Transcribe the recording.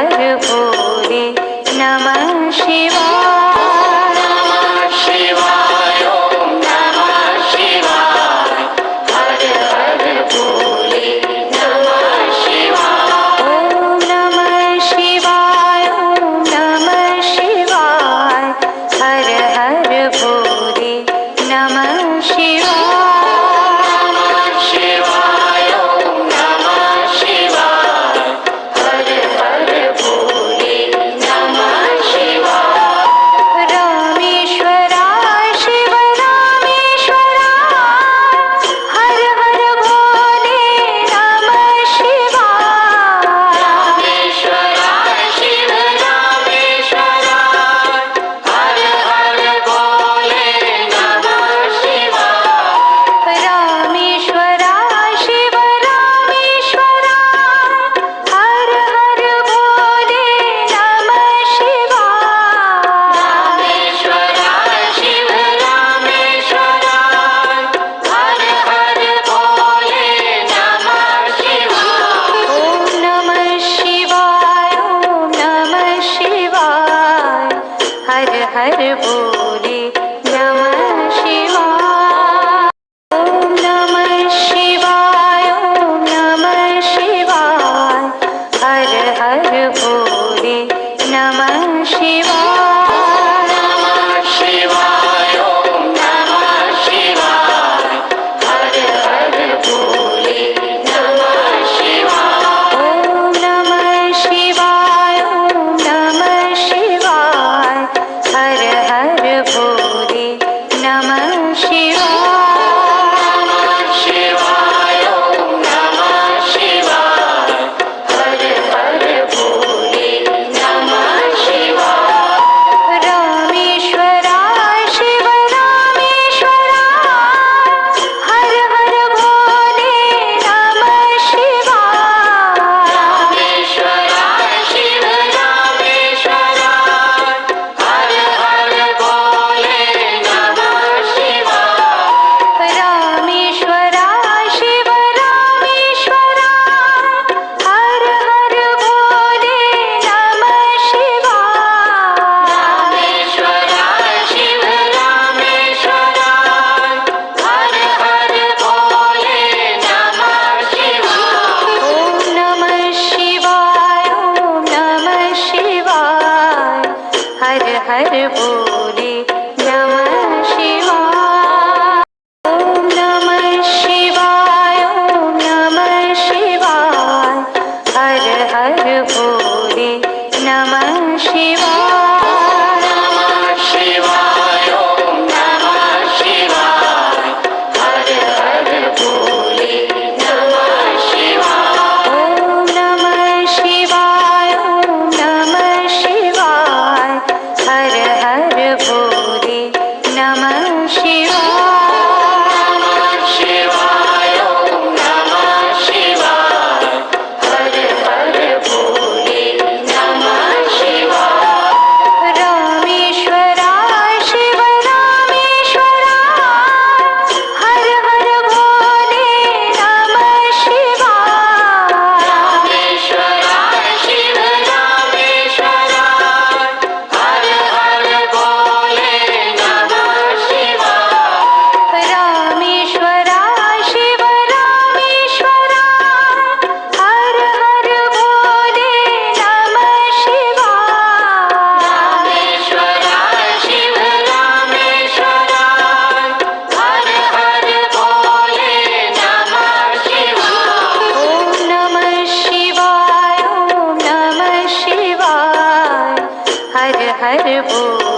हर भोले नमः शिवाय। नमः शिवाय ओम नमः शिवाय हर हर भोले नमः शिवाय। ओम नमः शिवाय ओम नमः शिवाय हर हर भोले नमः शिवाय। नमः शिवाय ओम नमः शिवाय हर हर भोले नमः शिवाय। रामेश्वराय शिव रामेश्वराय हर हर भोले नमः शिवाय। रामेश्वराय शिव रामेश्वराय हर हर भोले नमः शिवाय। रामेश्वराय शिव रामेश्वराय हर हर भोले नमः शिवाय। रामेश्वराय शिव रामेश्वराय हर हर भोले नमः शिवाय। ओम नमः शिवाय ओम नमः शिवाय हर हर भोले नमः शिवाय। ओम नमः शिवाय ओम नमः शिवाय हर हर भोले नमः शिवाय। नमः शिवाय ओम नमः शिवाय हर हर भोले नमः शिवाय। ओम नमः शिवाय ओम नमः शिवाय हर हर भोले नमः शिवाय। नमः शिवाय ओम नमः शिवाय हर हर भोले नमः शिवाय। रामेश्वराय शिव रामेश्वराय हर हर भोले नमः शिवाय। रामेश्वराय शिव रामेश्वराय हर हर भोले नमः शिवाय। रामेश्वराय शिव रामेश्वराय हर हर भोले नमः शिवाय। रामेश्वराय शिव रामेश्वराय हर हर भोले नमः शिवाय। ओम नमः शिवाय ओम नमः शिवाय हर हर भोले नमः शिवाय। ओम नमः शिवाय ओम नमः शिवाय हर हर भोले नमः शिवाय। नमः शिवाय ओम नमः शिवाय हर हर भोले नमः शिवाय। ओम नमः शिवाय ओम नमः शिवाय हर हर भोले नमः शिवाय। नमः शिवाय ओम नमः शिवाय हर हर भोले नमः शिवाय। रामेश्वराय शिव रामेश्वराय हर हर भोले नमः शिवाय। रामेश्वराय शिव रामेश्वराय हर हर भोले नमः शिवाय। रामेश्वराय शिव रामेश्वराय हर हर भोले नमः शिवाय। रामेश्वराय शिव रामेश्वराय हर हर भोले नमः शिवाय। ओम नमः शिवाय ओम नमः शिवाय हर हर भोले